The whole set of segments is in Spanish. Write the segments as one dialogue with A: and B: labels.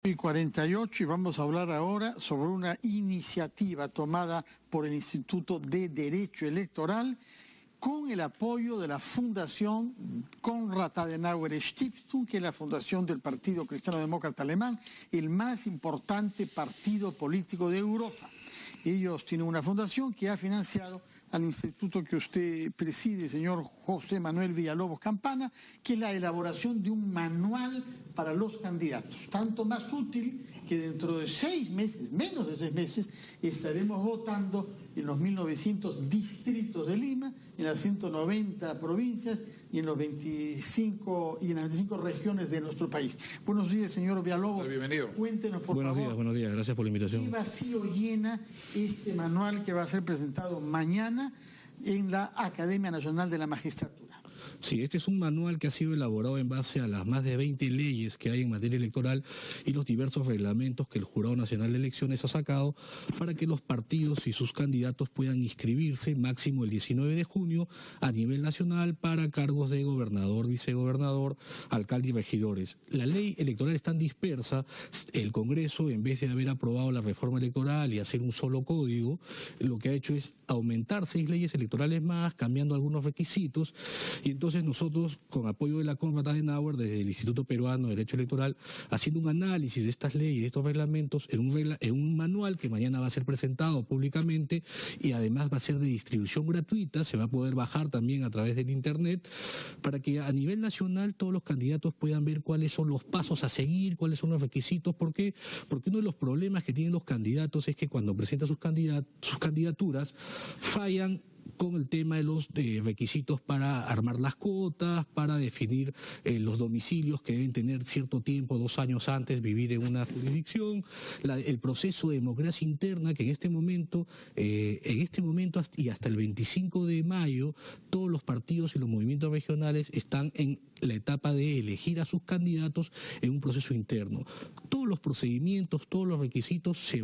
A: Y 48 y vamos a hablar ahora sobre una iniciativa tomada por el Instituto de Derecho Electoral con el apoyo de la Fundación Konrad Adenauer Stiftung, que es la fundación del Partido Cristiano Demócrata Alemán, el más importante partido político de Europa. Ellos tienen una fundación que ha financiado al instituto que usted preside, señor José Manuel Villalobos Campana, que es la elaboración de un manual para los candidatos, tanto más útil que dentro de 6 meses, menos de 6 meses, estaremos votando en los 1.900 distritos de Lima, en las 190 provincias y en las 25 regiones de nuestro país. Buenos días, señor Villalobos.
B: Bienvenido.
A: Cuéntenos, por favor.
C: Buenos días, gracias por la invitación.
A: ¿Qué vacío llena este manual que va a ser presentado mañana en la Academia Nacional de la Magistratura?
C: Sí, este es un manual que ha sido elaborado en base a las más de 20 leyes que hay en materia electoral y los diversos reglamentos que el Jurado Nacional de Elecciones ha sacado para que los partidos y sus candidatos puedan inscribirse máximo el 19 de junio a nivel nacional para cargos de gobernador, vicegobernador, alcalde y regidores. La ley electoral es tan dispersa, el Congreso, en vez de haber aprobado la reforma electoral y hacer un solo código, lo que ha hecho es aumentar 6 leyes electorales más, cambiando algunos requisitos, y entonces nosotros, con apoyo de la Konrad Adenauer, desde el Instituto Peruano de Derecho Electoral, haciendo un análisis de estas leyes, de estos reglamentos, en un manual que mañana va a ser presentado públicamente y además va a ser de distribución gratuita, se va a poder bajar también a través del Internet, para que a nivel nacional todos los candidatos puedan ver cuáles son los pasos a seguir, cuáles son los requisitos. ¿Por qué? Porque uno de los problemas que tienen los candidatos es que cuando presentan sus candidaturas fallan con el tema de los requisitos para armar las cuotas, para definir los domicilios que deben tener cierto tiempo, 2 años antes, vivir en una jurisdicción, el proceso de democracia interna que en este momento y hasta el 25 de mayo, todos los partidos y los movimientos regionales están en la etapa de elegir a sus candidatos en un proceso interno. Todos los procedimientos, todos los requisitos se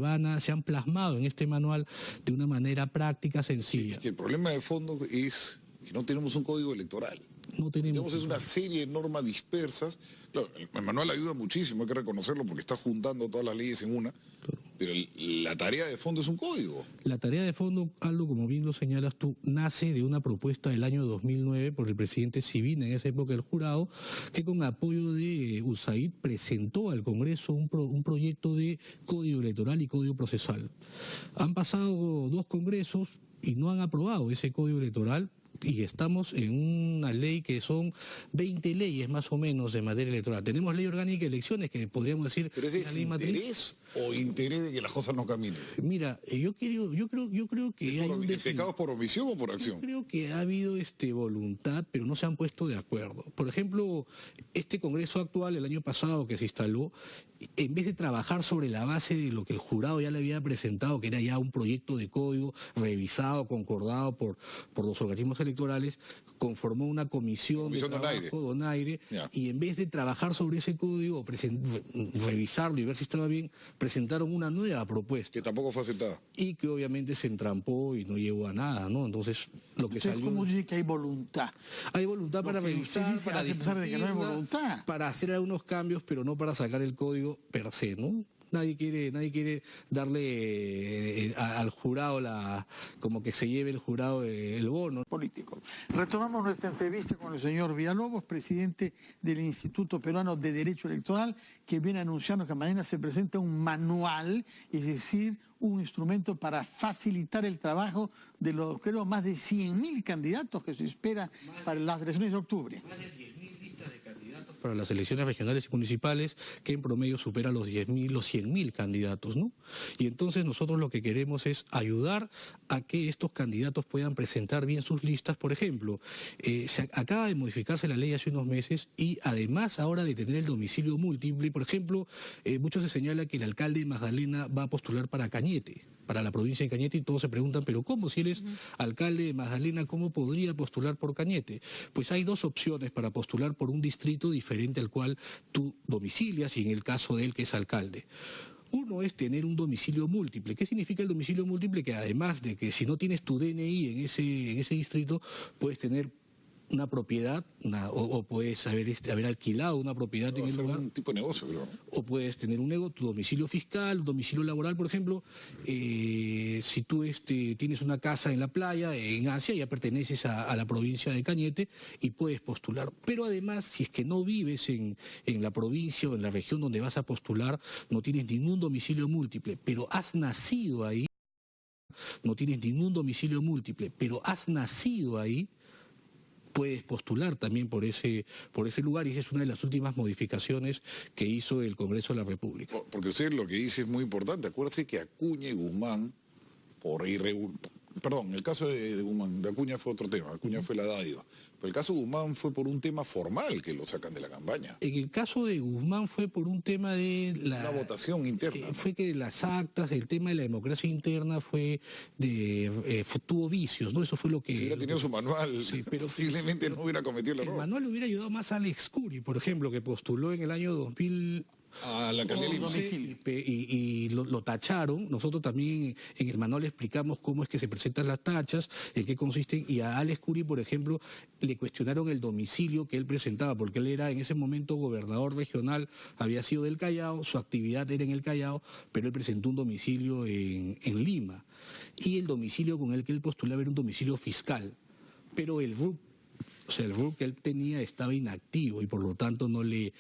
C: han plasmado en este manual de una manera práctica, sencilla.
B: El problema de fondo es que no tenemos un código electoral.
C: No tenemos.
B: Es una serie de normas dispersas. Claro, el manual ayuda muchísimo, hay que reconocerlo, porque está juntando todas las leyes en una. Pero la tarea de fondo es un código.
C: La tarea de fondo, Aldo, como bien lo señalas tú, nace de una propuesta del año 2009 por el presidente Civina, en esa época del jurado, que con apoyo de USAID presentó al Congreso un proyecto de código electoral y código procesal. Han pasado 2 congresos y no han aprobado ese código electoral, y estamos en una ley que son 20 leyes más o menos de materia electoral. Tenemos ley orgánica de elecciones que podríamos decir...
B: ¿Pero es desinterés o interés de que las cosas no caminen?
C: Mira, yo creo que hay un
B: ¿Pecados por omisión o por acción?
C: Yo creo que ha habido voluntad, pero no se han puesto de acuerdo. Por ejemplo, este Congreso actual, el año pasado que se instaló, en vez de trabajar sobre la base de lo que el jurado ya le había presentado, que era ya un proyecto de código revisado, concordado por los organismos electorales, conformó una comisión de trabajo, Donaire, y en vez de trabajar sobre ese código, revisarlo y ver si estaba bien, presentaron una nueva propuesta.
B: Que tampoco fue aceptada.
C: Y que obviamente se entrampó y no llegó a nada, ¿no? Entonces, lo que salió...
A: ¿Cómo dice que hay voluntad?
C: Hay voluntad para revisar, para discutirla,
A: de que no hay voluntad,
C: para hacer algunos cambios, pero no para sacar el código per se, ¿no? Nadie quiere darle al jurado como que se lleve el jurado el bono
A: político. Retomamos nuestra entrevista con el señor Villalobos, presidente del Instituto Peruano de Derecho Electoral, que viene anunciando que mañana se presenta un manual, es decir, un instrumento para facilitar el trabajo de los, creo, más de 100.000 candidatos que se espera para las elecciones de octubre.
C: Más de 10.000 listas de candidatos para las elecciones regionales y municipales, que en promedio supera los 100.000 candidatos, ¿no? Y entonces nosotros lo que queremos es ayudar a que estos candidatos puedan presentar bien sus listas. Por ejemplo, se acaba de modificarse la ley hace unos meses y además ahora de tener el domicilio múltiple, por ejemplo, mucho se señala que el alcalde de Magdalena va a postular para Cañete, para la provincia de Cañete, y todos se preguntan, ¿pero cómo? Si eres alcalde de Magdalena, ¿cómo podría postular por Cañete? Pues hay 2 opciones para postular por un distrito diferente al cual tú domicilias, y en el caso de él que es alcalde. Uno es tener un domicilio múltiple. ¿Qué significa el domicilio múltiple? Que además de que si no tienes tu DNI en ese distrito, puedes tener una propiedad, o puedes haber alquilado una propiedad en el lugar.
B: Un tipo de negocio, creo, ¿no?
C: O puedes tener tu domicilio fiscal, domicilio laboral, por ejemplo. Si tú tienes una casa en la playa, en Asia, ya perteneces a la provincia de Cañete y puedes postular. Pero además, si es que no vives en la provincia o en la región donde vas a postular, no tienes ningún domicilio múltiple, pero has nacido ahí, no tienes ningún domicilio múltiple, pero has nacido ahí, puedes postular también por ese lugar, y esa es una de las últimas modificaciones que hizo el Congreso de la República.
B: Porque usted lo que dice es muy importante. Acuérdese que Acuña y Guzmán, perdón, el caso de Guzmán, de Acuña fue otro tema, Acuña fue la dádiva. Pero el caso de Guzmán fue por un tema formal que lo sacan de la campaña.
C: En el caso de Guzmán fue por un tema de
B: una votación interna.
C: Fue que las actas, el tema de la democracia interna tuvo vicios, ¿no? Eso fue lo que...
B: Si hubiera tenido su manual,
C: sí, pero
B: posiblemente no hubiera cometido el error.
C: El manual le hubiera ayudado más a Alex Curi, por ejemplo, que postuló en el año 2000...
B: a la alcaldía de Lima.
C: Y lo tacharon. Nosotros también en el manual explicamos cómo es que se presentan las tachas, en qué consisten, y a Alex Curi, por ejemplo, le cuestionaron el domicilio que él presentaba, porque él era en ese momento gobernador regional, había sido del Callao, su actividad era en el Callao, pero él presentó un domicilio en Lima, y el domicilio con el que él postulaba era un domicilio fiscal, pero el RUC que él tenía estaba inactivo y por lo tanto no le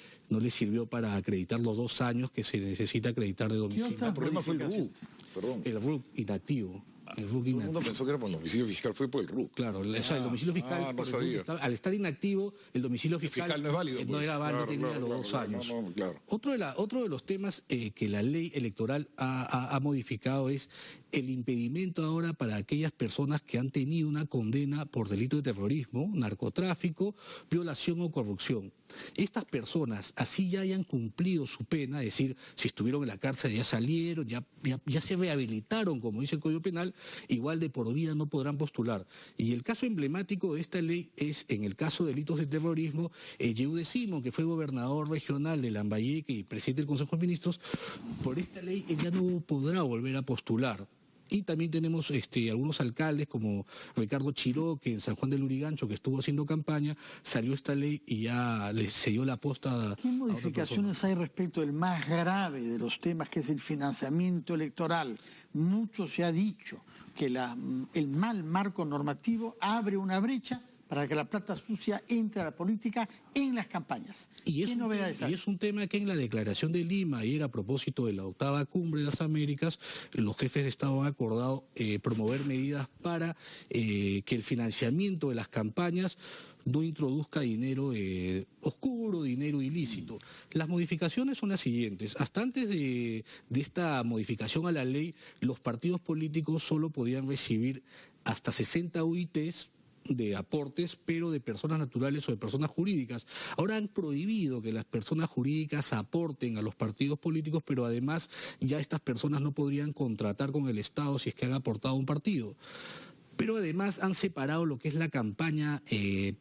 C: sirvió para acreditar los 2 años que se necesita acreditar de domicilio.
B: El problema fue el RUC, perdón.
C: El RUC inactivo.
B: Todo el mundo pensó que era por el domicilio fiscal, fue por el RUC.
C: Claro, el domicilio fiscal,
B: no sabía.
C: al estar inactivo, el domicilio fiscal
B: no es válido.
C: No era válido, tenía los 2 años.
B: Claro.
C: Otro de los temas que la ley electoral ha modificado es el impedimento ahora para aquellas personas que han tenido una condena por delito de terrorismo, narcotráfico, violación o corrupción. Estas personas, así ya hayan cumplido su pena, es decir, si estuvieron en la cárcel ya salieron, ya se rehabilitaron, como dice el Código Penal, igual de por vida no podrán postular. Y el caso emblemático de esta ley es, en el caso de delitos de terrorismo, Yehude Simón, que fue gobernador regional de Lambayeque y presidente del Consejo de Ministros, por esta ley él ya no podrá volver a postular. Y también tenemos algunos alcaldes como Ricardo Chiró, que en San Juan del Lurigancho, que estuvo haciendo campaña, salió esta ley y ya se dio la posta.
A: ¿Qué modificaciones hay respecto del más grave de los temas, que es el financiamiento electoral? Mucho se ha dicho que el mal marco normativo abre una brecha para que la plata sucia entre a la política en las campañas. ¿Qué novedades hay?
C: Y es un tema que en la declaración de Lima, ayer a propósito de la 8ª Cumbre de las Américas, los jefes de Estado han acordado promover medidas para que el financiamiento de las campañas no introduzca dinero oscuro, dinero ilícito. Las modificaciones son las siguientes. Hasta antes de esta modificación a la ley, los partidos políticos solo podían recibir hasta 60 UITs de aportes, pero de personas naturales o de personas jurídicas. Ahora han prohibido que las personas jurídicas aporten a los partidos políticos, pero además ya estas personas no podrían contratar con el Estado si es que han aportado a un partido. Pero además han separado lo que es la campaña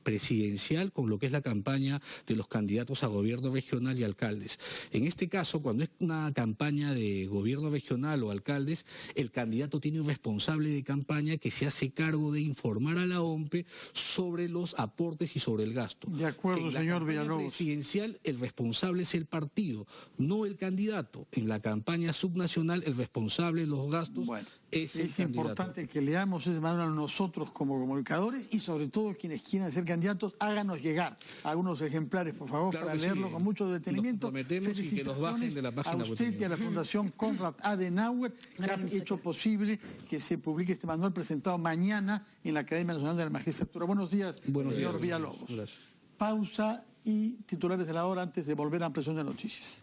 C: presidencial con lo que es la campaña de los candidatos a gobierno regional y alcaldes. En este caso, cuando es una campaña de gobierno regional o alcaldes, el candidato tiene un responsable de campaña que se hace cargo de informar a la OMPE sobre los aportes y sobre el gasto.
A: De acuerdo, señor Villalobos.
C: En la presidencial, el responsable es el partido, no el candidato. En la campaña subnacional, el responsable de los gastos es el candidato. Es
A: importante que leamos ese manual nosotros como comunicadores y sobre todo quienes quieran ser candidatos, háganos llegar algunos ejemplares, por favor, para leerlo con mucho detenimiento.
C: Felicitaciones y que los bajen de la página
A: a usted y a la Fundación Konrad Adenauer, que han hecho posible que se publique este manual presentado mañana en la Academia Nacional de la Magistratura. Buenos días, señor Villalobos. Pausa y titulares de la hora antes de volver a Ampliación de Noticias.